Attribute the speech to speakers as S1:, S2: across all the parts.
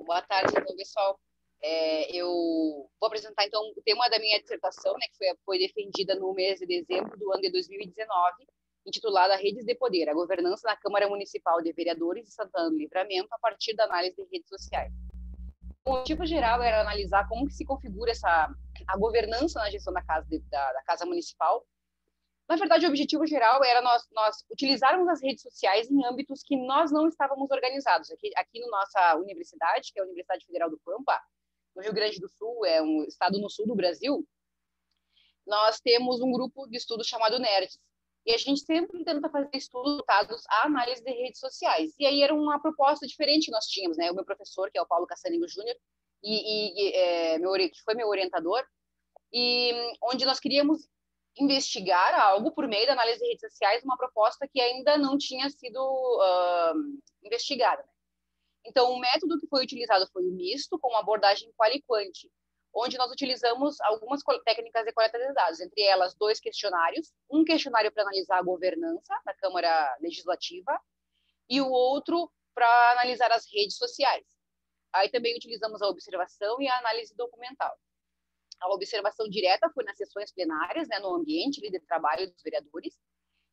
S1: Boa tarde, então, pessoal. Eu vou apresentar, então, o tema da minha dissertação, né, que foi defendida no mês de dezembro do ano de 2019, intitulada Redes de Poder, a governança na Câmara Municipal de Vereadores de Santana do Livramento a partir da análise de redes sociais. O motivo geral era analisar como que se configura a governança na gestão da casa municipal. Na verdade, o objetivo geral era nós utilizarmos as redes sociais em âmbitos que nós não estávamos organizados. Aqui na nossa universidade, que é a Universidade Federal do Pampa, no Rio Grande do Sul, é um estado no sul do Brasil, nós temos um grupo de estudos chamado NERDS. E a gente sempre tenta fazer estudos voltados à análise de redes sociais. E aí era uma proposta diferente que nós tínhamos, né? O meu professor, que é o Paulo Caçaningo Júnior, que foi meu orientador, e onde nós queríamos investigar algo por meio da análise de redes sociais, uma proposta que ainda não tinha sido investigada. Né? Então, o método que foi utilizado foi o misto, com uma abordagem qual e quanti, onde nós utilizamos algumas técnicas de coleta de dados, entre elas 2 questionários, um questionário para analisar a governança da Câmara Legislativa e o outro para analisar as redes sociais. Aí também utilizamos a observação e a análise documental. A observação direta foi nas sessões plenárias, né, no ambiente de trabalho dos vereadores,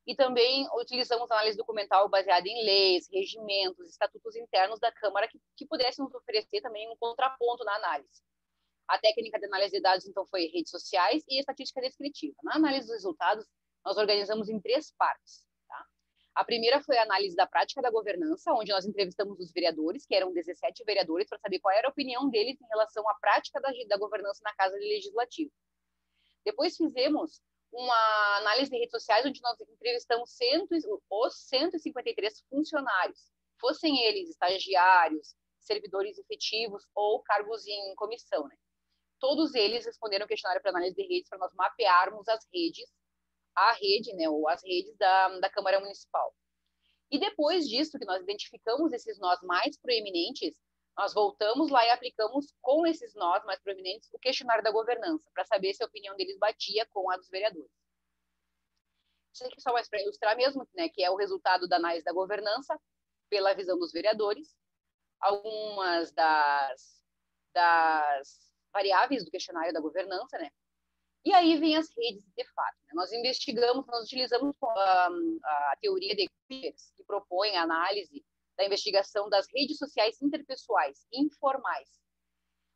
S1: e também utilizamos análise documental baseada em leis, regimentos, estatutos internos da Câmara que pudessem nos oferecer também um contraponto na análise. A técnica de análise de dados, então, foi redes sociais e estatística descritiva. Na análise dos resultados, nós organizamos em 3 partes. Tá? A primeira foi a análise da prática da governança, onde nós entrevistamos os vereadores, que eram 17 vereadores, para saber qual era a opinião deles em relação à prática da governança na Casa Legislativa. Depois fizemos uma análise de redes sociais, onde nós entrevistamos os 153 funcionários, fossem eles estagiários, servidores efetivos ou cargos em comissão. Né? Todos eles responderam o questionário para análise de redes, para nós mapearmos a rede, né, ou as redes da Câmara Municipal. E depois disso, que nós identificamos esses nós mais proeminentes, nós voltamos lá e aplicamos com esses nós mais proeminentes o questionário da governança, para saber se a opinião deles batia com a dos vereadores. Isso aqui só mais para ilustrar mesmo, né, que é o resultado da análise da governança pela visão dos vereadores, algumas das variáveis do questionário da governança, né? E aí vem as redes de fato. Né? Nós utilizamos a teoria de Peters, que propõe a análise da investigação das redes sociais interpessoais, informais,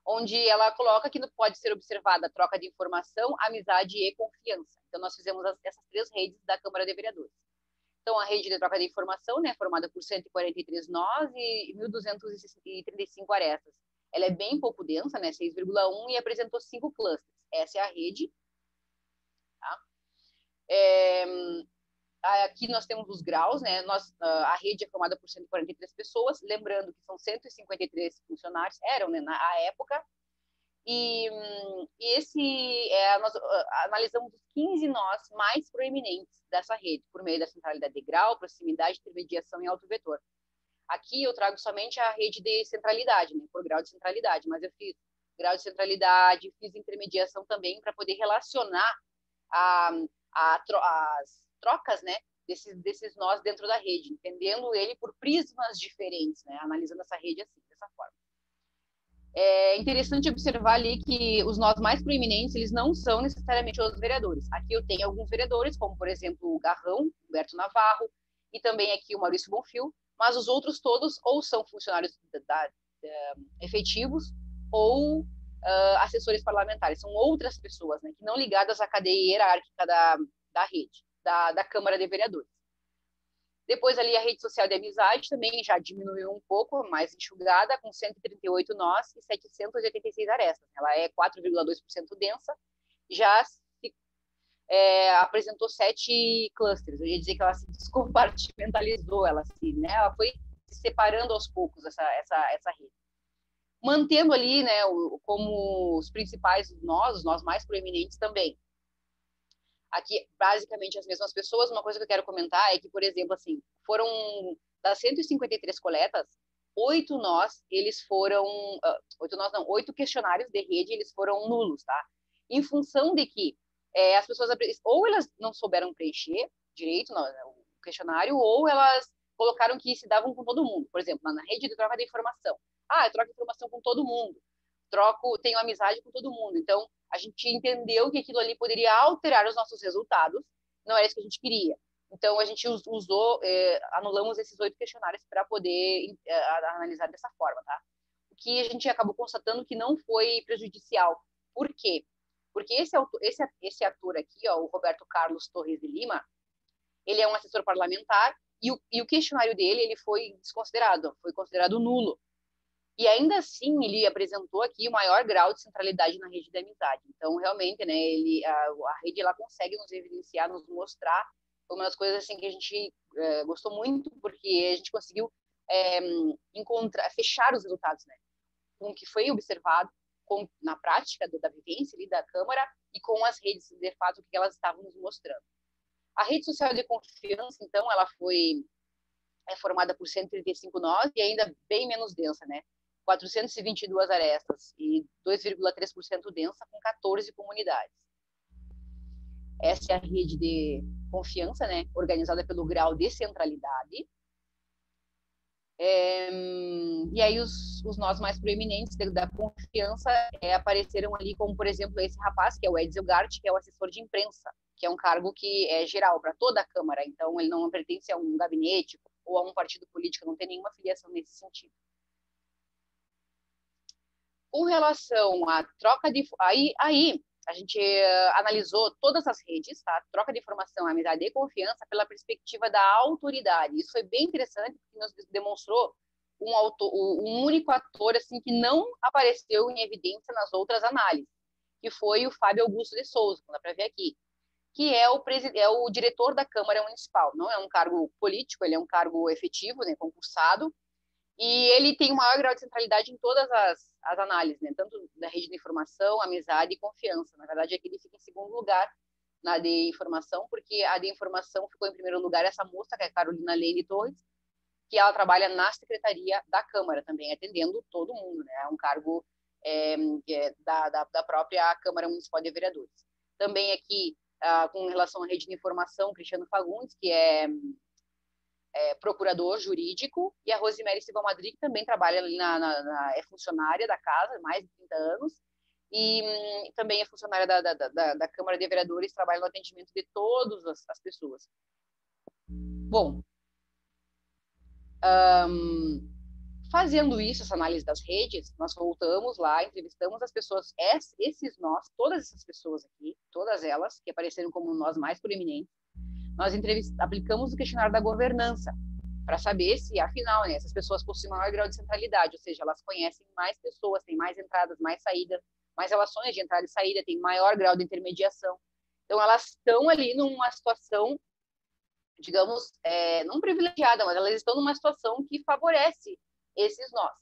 S1: onde ela coloca que pode ser observada a troca de informação, amizade e confiança. Então, nós fizemos essas 3 redes da Câmara de Vereadores. Então, a rede de troca de informação, né, formada por 143 nós e 1.235 arestas. Ela é bem pouco densa, né, 6,1, e apresentou 5 clusters. Essa é a rede. Tá? Aqui nós temos os graus, né? A rede é formada por 143 pessoas, lembrando que são 153 funcionários, eram, né, na época, e nós analisamos os 15 nós mais proeminentes dessa rede, por meio da centralidade de grau, proximidade, intermediação e autovetor. Aqui eu trago somente a rede de centralidade, né, por grau de centralidade, mas eu fiz grau de centralidade, fiz intermediação também para poder relacionar as trocas, né, desses nós dentro da rede, entendendo ele por prismas diferentes, né, analisando essa rede assim, dessa forma. É interessante observar ali que os nós mais proeminentes, eles não são necessariamente os vereadores. Aqui eu tenho alguns vereadores, como, por exemplo, o Garrão, Humberto Navarro, e também aqui o Maurício Bonfil, mas os outros todos ou são funcionários efetivos ou assessores parlamentares. São outras pessoas, né, que não ligadas à cadeia hierárquica da rede, da Câmara de Vereadores. Depois ali a rede social de amizade também já diminuiu um pouco, mais enxugada, com 138 nós e 786 arestas. Ela é 4,2% densa, já apresentou 7 clusters. Eu ia dizer que ela se descompartimentalizou, ela foi se separando aos poucos, essa rede. Mantendo ali, né, como os principais nós, os nós mais proeminentes também. Aqui, basicamente, as mesmas pessoas. Uma coisa que eu quero comentar é que, por exemplo, assim, foram das 153 coletas, 8 nós, eles foram... 8 questionários de rede, eles foram nulos, tá? Em função de que as pessoas, ou elas não souberam preencher direito o questionário, ou elas colocaram que se davam com todo mundo. Por exemplo, na rede de troca de informação. Eu troco informação com todo mundo. Tenho amizade com todo mundo. Então, a gente entendeu que aquilo ali poderia alterar os nossos resultados. Não era isso que a gente queria. Então, a gente anulamos esses 8 questionários para poder analisar dessa forma, tá? O que a gente acabou constatando que não foi prejudicial. Por quê? Porque esse ator aqui, ó, o Roberto Carlos Torres de Lima, ele é um assessor parlamentar e o questionário dele ele foi considerado nulo. E ainda assim, ele apresentou aqui o maior grau de centralidade na rede de amizade. Então, realmente, né, a rede ela consegue nos evidenciar, nos mostrar. Foi uma das coisas assim, que a gente gostou muito, porque a gente conseguiu fechar os resultados, né, com o que foi observado na prática da vivência ali da Câmara e com as redes, de fato, que elas estavam nos mostrando. A rede social de confiança, então, ela é formada por 135 nós e ainda bem menos densa, né? 422 arestas e 2,3% densa, com 14 comunidades. Essa é a rede de confiança, né? Organizada pelo grau de centralidade. E aí os nós mais proeminentes da confiança apareceram ali, como, por exemplo, esse rapaz, que é o Edsel Gart, que é o assessor de imprensa, que é um cargo que é geral para toda a Câmara, então ele não pertence a um gabinete ou a um partido político, não tem nenhuma filiação nesse sentido. Com relação à troca de... Aí a gente analisou todas as redes, tá? Troca de informação, amizade e confiança pela perspectiva da autoridade. Isso foi bem interessante, porque nos demonstrou um único ator assim, que não apareceu em evidência nas outras análises, que foi o Fábio Augusto de Souza, dá para ver aqui, que é o diretor da Câmara Municipal. Não é um cargo político, ele é um cargo efetivo, né, concursado, e ele tem o maior grau de centralidade em todas as análises, né? Tanto da rede de informação, amizade e confiança. Na verdade, aqui ele fica em segundo lugar na de informação, porque a de informação ficou em primeiro lugar essa moça, que é a Carolina Leile Torres, que ela trabalha na secretaria da Câmara também, atendendo todo mundo, né? É um cargo da própria Câmara Municipal de Vereadores. Também aqui, com relação à rede de informação, Cristiano Fagundes, que é procurador jurídico, e a Rosemary Silva Madrid, que também trabalha ali é funcionária da casa, mais de 30 anos, e também é funcionária da Câmara de Vereadores, trabalha no atendimento de todas as pessoas. Bom, fazendo isso, essa análise das redes, nós voltamos lá, entrevistamos as pessoas, todas essas pessoas aqui, todas elas, que apareceram como nós mais proeminentes, nós aplicamos o questionário da governança, para saber se, afinal, né, essas pessoas possuem maior grau de centralidade, ou seja, elas conhecem mais pessoas, têm mais entradas, mais saídas, mais relações de entrada e saída, têm maior grau de intermediação. Então, elas estão ali numa situação, digamos, não privilegiada, mas elas estão numa situação que favorece esses nós.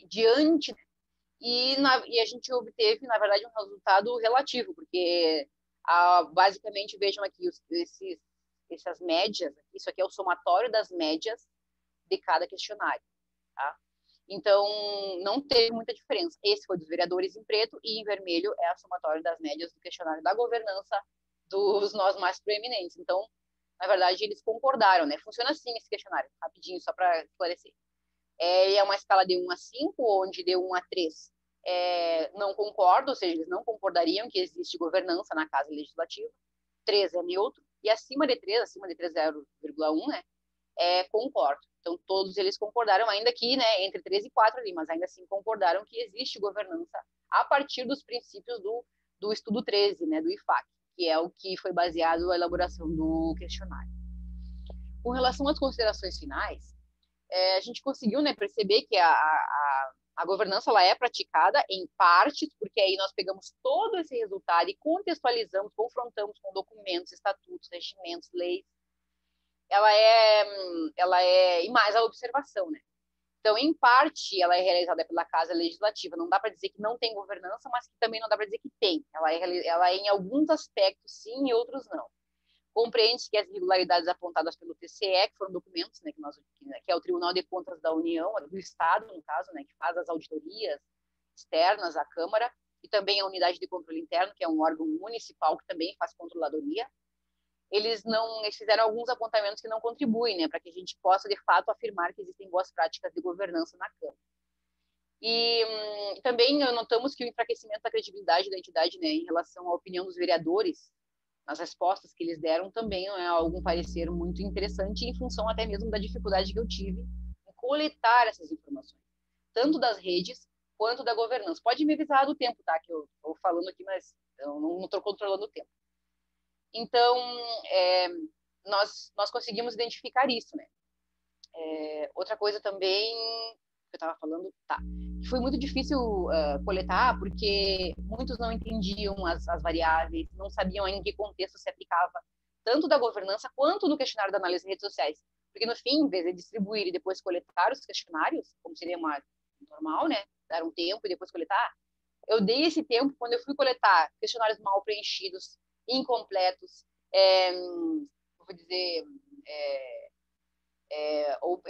S1: Diante, né? E a gente obteve, na verdade, um resultado relativo, porque basicamente, vejam aqui essas médias, isso aqui é o somatório das médias de cada questionário, tá? Então, não teve muita diferença. Esse foi dos vereadores em preto e em vermelho é a somatória das médias do questionário da governança dos nós mais proeminentes. Então, na verdade, eles concordaram, né? Funciona assim esse questionário, rapidinho, só para esclarecer. É uma escala de 1 a 5, onde de 1 a 3 não concordo, ou seja, eles não concordariam que existe governança na Casa Legislativa. 3 é neutro, e acima de 3, 0,1, né, concordo. Então, todos eles concordaram, ainda que, né, entre 3 e 4 ali, mas ainda assim concordaram que existe governança a partir dos princípios do estudo 13, né, do IFAC, que é o que foi baseado na elaboração do questionário. Com relação às considerações finais, a gente conseguiu, né, perceber que a governança ela é praticada em partes, porque aí nós pegamos todo esse resultado e contextualizamos, confrontamos com documentos, estatutos, regimentos, leis. E mais a observação, né? Então, em parte, ela é realizada pela Casa Legislativa. Não dá para dizer que não tem governança, mas que também não dá para dizer que tem. Ela é em alguns aspectos sim, e outros não. Compreende-se que as irregularidades apontadas pelo TCE, que foram documentos, né, que é o Tribunal de Contas da União, do Estado, no caso, né, que faz as auditorias externas à Câmara, e também a Unidade de Controle Interno, que é um órgão municipal que também faz controladoria. eles fizeram alguns apontamentos que não contribuem, né, para que a gente possa, de fato, afirmar que existem boas práticas de governança na Câmara. E também notamos que o enfraquecimento da credibilidade da entidade, né, em relação à opinião dos vereadores, nas respostas que eles deram, também é algum parecer muito interessante, em função até mesmo da dificuldade que eu tive em coletar essas informações, tanto das redes quanto da governança. Pode me avisar do tempo, tá? Que eu estou falando aqui, mas eu não estou controlando o tempo. Então, nós conseguimos identificar isso, né? Outra coisa também que eu estava falando, que foi muito difícil coletar, porque muitos não entendiam as variáveis, não sabiam em que contexto se aplicava, tanto da governança quanto no questionário da análise de redes sociais. Porque, no fim, em vez de distribuir e depois coletar os questionários, como seria uma normal, né? Dar um tempo e depois coletar, eu dei esse tempo quando eu fui coletar questionários mal preenchidos, incompletos, vou dizer, ou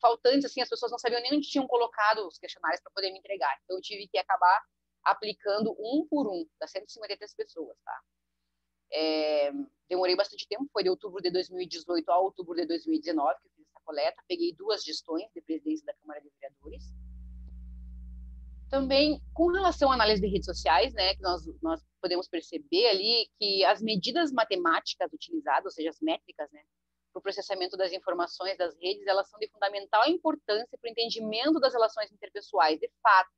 S1: faltantes, assim, as pessoas não sabiam nem onde tinham colocado os questionários para poder me entregar. Então, eu tive que acabar aplicando um por um, das 153 pessoas, tá? Demorei bastante tempo, foi de outubro de 2018 a outubro de 2019 que eu fiz essa coleta, peguei 2 gestões de presidência da Câmara de Vereadores. Também, com relação à análise de redes sociais, né, que nós podemos perceber ali que as medidas matemáticas utilizadas, ou seja, as métricas, né, para o processamento das informações das redes, elas são de fundamental importância para o entendimento das relações interpessoais, de fato,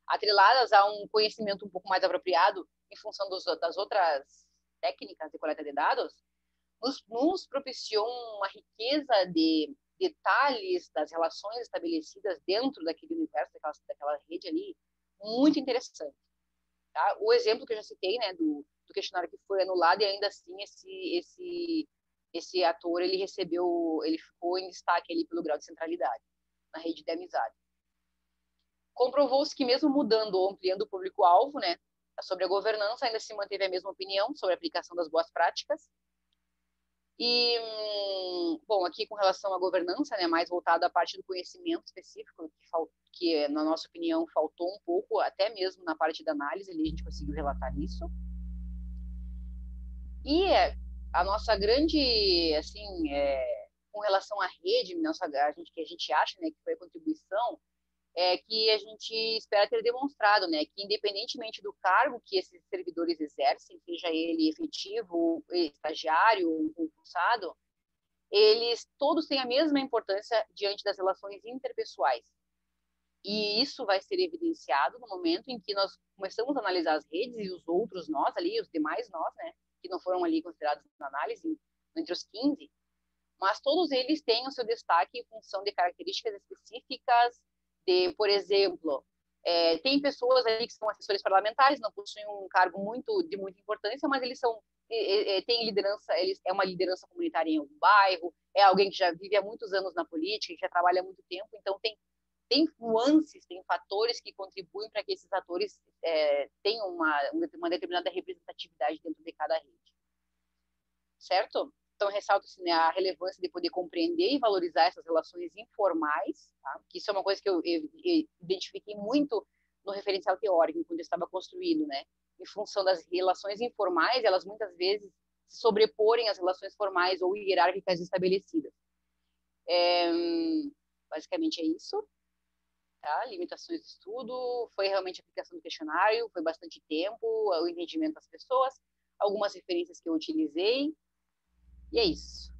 S1: atreladas a um conhecimento um pouco mais apropriado em função das outras técnicas de coleta de dados, nos propiciam uma riqueza de detalhes das relações estabelecidas dentro daquele universo, daquela rede ali, muito interessante. Tá? O exemplo que eu já citei, né, do questionário que foi anulado, e ainda assim esse ator, ele ficou em destaque ali pelo grau de centralidade na rede de amizade. Comprovou-se que mesmo mudando ou ampliando o público-alvo, né, sobre a governança, ainda se manteve a mesma opinião sobre a aplicação das boas práticas. E, bom, aqui com relação à governança, né, mais voltado à parte do conhecimento específico, que na nossa opinião faltou um pouco, até mesmo na parte da análise, ali a gente conseguiu relatar isso. E a nossa grande, assim, com relação à rede, que a gente acha, né, que foi a contribuição, que a gente espera ter demonstrado, né, que independentemente do cargo que esses servidores exercem, seja ele efetivo, estagiário ou concursado, eles todos têm a mesma importância diante das relações interpessoais. E isso vai ser evidenciado no momento em que nós começamos a analisar as redes e os outros nós ali, os demais nós, né, que não foram ali considerados na análise, entre os 15, mas todos eles têm o seu destaque em função de características específicas de, por exemplo, tem pessoas ali que são assessores parlamentares, não possuem um cargo de muita importância, mas eles têm liderança, é uma liderança comunitária em algum bairro, é alguém que já vive há muitos anos na política, que já trabalha há muito tempo, então tem nuances, tem fatores que contribuem para que esses atores tenham uma determinada representatividade dentro de cada rede. Certo? Então, ressalto-se, né, a relevância de poder compreender e valorizar essas relações informais, tá? Que isso é uma coisa que eu identifiquei muito no referencial teórico, quando eu estava construindo, né? Em função das relações informais, elas muitas vezes se sobreporem às relações formais ou hierárquicas estabelecidas. Basicamente é isso. Tá? Limitações de estudo, foi realmente a aplicação do questionário, foi bastante tempo, o entendimento das pessoas, algumas referências que eu utilizei, e é isso.